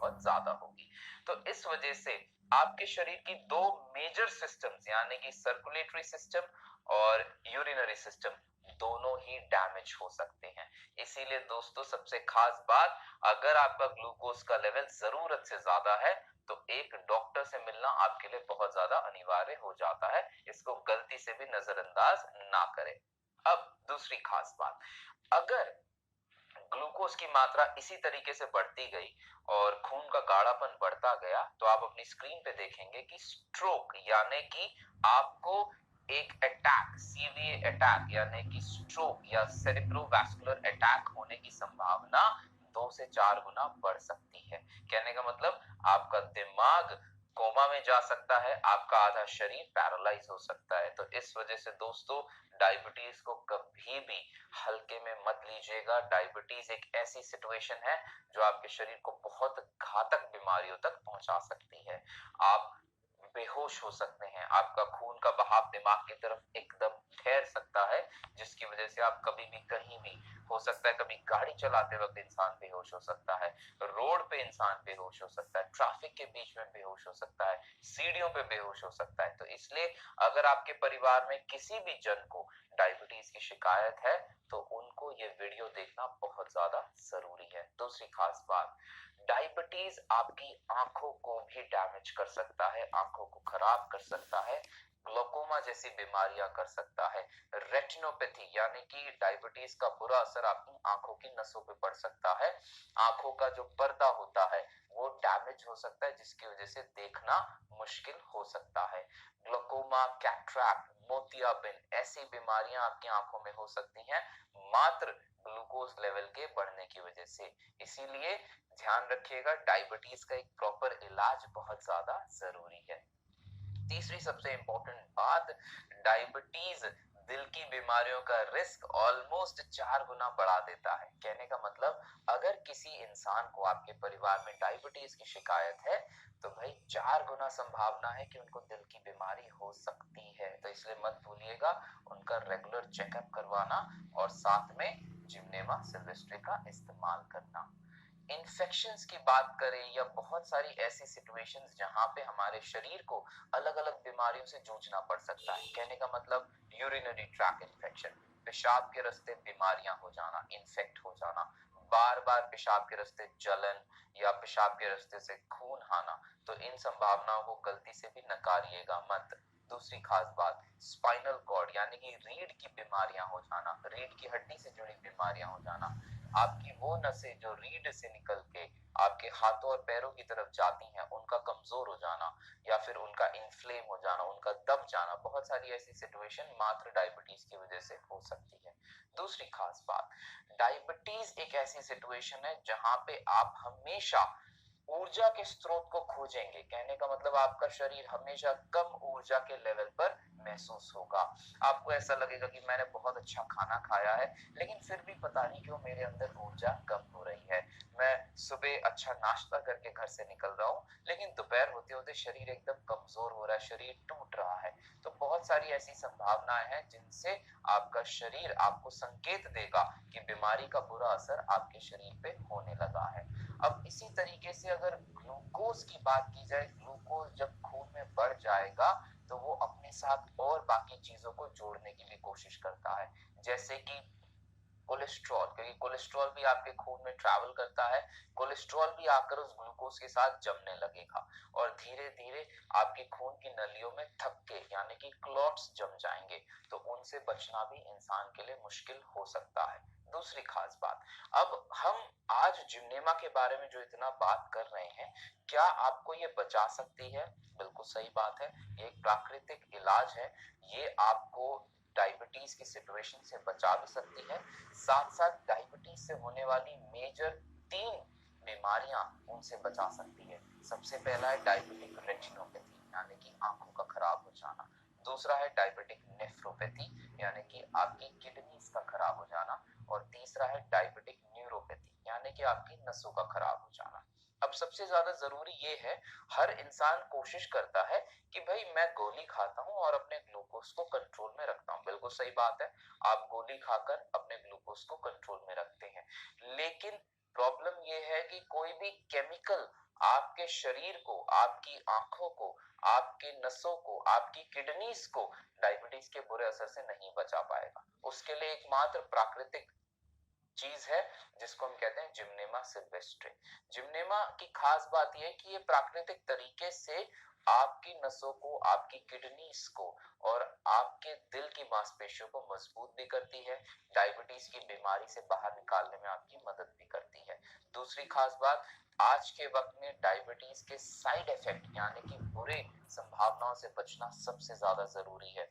बहुत ज्यादा होगी। तो इस वजह से आपके शरीर की दो मेजर सिस्टम्स यानी कि सर्कुलेटरी सिस्टम और यूरिनरी सिस्टम दोनों ही डैमेज हो सकते हैं। इसीलिए दोस्तों सबसे खास बात, अगर आपका ग्लूकोज का लेवल जरूरत से ज्यादा है तो एक डॉक्टर से मिलना आपके लिए बहुत ज्यादा अनिवार्य हो जाता है। इसको गलती से भी नजरअंदाज ना करें। अब दूसरी खास बात, अगर ग्लूकोज की मात्रा इसी तरीके से बढ़ती गई और खून का गाढ़ापन बढ़ता गया तो आप अपनी स्क्रीन पे देखेंगे कि स्ट्रोक यानी कि आपको एक अटैक, सीवीए अटैक यानी कि स्ट्रोक या सेरेब्रोवास्कुलर अटैक होने की संभावना 2 से 4 गुना बढ़ सकती है। कहने का मतलब आपका दिमाग कोमा में जा सकता है, आपका आधा शरीर पैरालाइज हो सकता है। तो इस वजह से दोस्तों डायबिटीज को कभी भी हल्के में मत लीजिएगा। डायबिटीज एक ऐसी सिचुएशन है जो आपके शरीर को बहुत घातक बीमारियों तक पहुंचा सकती है। आप बेहोश हो सकते हैं, आपका खून का बहाव दिमाग की तरफ एकदम ठहर सकता है, जिसकी वजह से आप कभी भी कहीं भी, हो सकता है कभी गाड़ी चलाते वक्त इंसान बेहोश हो सकता है, रोड पे इंसान बेहोश हो सकता है, ट्रैफिक के बीच में बेहोश हो सकता है, सीढ़ियों पे बेहोश हो सकता है। तो इसलिए अगर आपके परिवार में किसी भी जन को डायबिटीज की शिकायत है तो उनको ये वीडियो देखना बहुत ज्यादा जरूरी है। दूसरी खास बात, डायबिटीज आपकी आंखों को भी डैमेज कर सकता है, आंखों को खराब कर सकता है, ग्लोकोमा जैसी बीमारियां कर सकता है, रेटिनोपैथी यानी कि डायबिटीज का बुरा असर आपकी आंखों की नसों पे पड़ सकता है, आंखों का जो पर्दा होता है वो डैमेज हो सकता है, जिसकी वजह से देखना मुश्किल हो सकता है। ग्लोकोमा, कैटरैक्ट, मोतियाबिंद ऐसी बीमारियां आपकी आंखों में हो सकती हैं मात्र ग्लूकोज लेवल के बढ़ने की वजह से। इसीलिए ध्यान रखिएगा, डायबिटीज का एक प्रॉपर इलाज बहुत ज्यादा जरूरी है। तीसरी सबसे इंपॉर्टेंट बात, डायबिटीज दिल की बीमारियों का रिस्क ऑलमोस्ट 4 गुना बढ़ा देता है। कहने का मतलब अगर किसी इंसान को आपके परिवार में डायबिटीज की शिकायत है तो भाई 4 गुना संभावना है कि उनको दिल की बीमारी हो सकती है। तो इसलिए मत भूलिएगा उनका रेगुलर चेकअप करवाना और साथ में जिम्नेमा सिल्वेस्ट्री का इस्तेमाल करना। इन्फेक्शंस की बात करें या बहुत सारी ऐसी सिचुएशंस जहां पे हमारे शरीर को अलग अलग बीमारियों से जूझना पड़ सकता है। कहने का मतलब यूरिनरी ट्रैक इन्फेक्शन, पेशाब के रास्ते बीमारियां हो जाना, इन्फेक्ट हो जाना, बार बार पेशाब के रास्ते जलन या पेशाब के रास्ते से खून आना, तो इन संभावनाओं को गलती से भी नकारिएगा मत। दूसरी खास बात, स्पाइनल कॉर्ड यानी कि रीढ़ की बीमारियां हो जाना, रीढ़ की हड्डी से जुड़ी बीमारियां हो जाना, आपकी वो नसें जो रीढ़ से निकल के आपके हाथों और पैरों की तरफ जाती हैं उनका कमजोर हो जाना या फिर उनका इन्फ्लेम हो जाना, उनका दब जाना, बहुत सारी ऐसी सिचुएशन मात्र डायबिटीज की वजह से हो सकती है। दूसरी खास बात, डायबिटीज एक ऐसी सिचुएशन है जहां पे आप हमेशा ऊर्जा के स्रोत को खोजेंगे। कहने का मतलब आपका शरीर हमेशा कम ऊर्जा के लेवल पर महसूस होगा। आपको ऐसा लगेगा कि मैंने बहुत अच्छा खाना खाया है लेकिन फिर भी पता नहीं क्यों मेरे अंदर ऊर्जा कम हो रही है। मैं सुबह अच्छा नाश्ता करके घर से निकल रहा हूँ लेकिन दोपहर होते होते शरीर एकदम कमजोर हो रहा है, शरीर टूट रहा है। तो बहुत सारी ऐसी संभावनाएं हैं जिनसे आपका शरीर आपको संकेत देगा कि बीमारी का बुरा असर आपके शरीर पे होने लगा है। अब इसी तरीके से अगर ग्लूकोज की बात की जाए, ग्लूकोज जब खून में बढ़ जाएगा तो वो अपने साथ और बाकी चीजों को जोड़ने की भी कोशिश करता है, जैसे कि कोलेस्ट्रॉल, क्योंकि कोलेस्ट्रॉल भी आपके खून में ट्रैवल करता है। कोलेस्ट्रॉल भी आकर उस ग्लूकोज के साथ जमने लगेगा और धीरे धीरे आपके खून की नलियों में थक्के यानी कि क्लॉट्स जम जाएंगे, तो उनसे बचना भी इंसान के लिए मुश्किल हो सकता है। दूसरी खास बात, अब हम आज जिम्नेमा के बारे में जो इतना बात कर रहे हैं, क्या आपको ये बचा सकती है? बिल्कुल सही बात है, ये एक प्राकृतिक इलाज है, ये आपको डायबिटीज की सिचुएशन से बचा भी सकती है, साथ साथ डायबिटीज से होने वाली मेजर 3 बीमारियां उनसे बचा सकती है। सबसे पहला है डायबिटिक रेटिनोपैथी यानी कि आंखों का खराब हो जाना, दूसरा है डायबिटिक नेफ्रोपैथी यानी कि आपकी किडनीज का खराब हो जाना, और तीसरा है डायबिटिक न्यूरोपैथी यानी कि आपकी नसों का खराब हो जाना। अब सबसे ज्यादा जरूरी ये है, हर इंसान कोशिश करता है कि भाई मैं गोली खाता हूं और अपने ग्लूकोज को कंट्रोल में रखता हूं। बिल्कुल सही बात है, आप गोली खाकर अपने ग्लूकोज को कंट्रोल में रखते हैं, लेकिन प्रॉब्लम ये है कि कोई भी केमिकल आपके शरीर को, आपकी आंखों को, आपके नसों को, आपकी किडनीज को डायबिटीज के बुरे असर से नहीं बचा पाएगा। उसके लिए एकमात्र प्राकृतिक चीज है जिसको हम कहते हैं जिम्नेमा सिल्वेस्ट्रे। जिम्नेमा की खास बात यह है कि ये प्राकृतिक तरीके से आपकी नसों को, आपकी किडनीज को और आपके दिल की मांसपेशियों को मजबूत भी करती है, डायबिटीज की बीमारी से बाहर निकालने में आपकी मदद भी करती है। दूसरी खास बात, आज के वक्त में डायबिटीज के साइड इफेक्ट यानी कि बुरे संभावनाओं से बचना सबसे ज्यादा जरूरी है।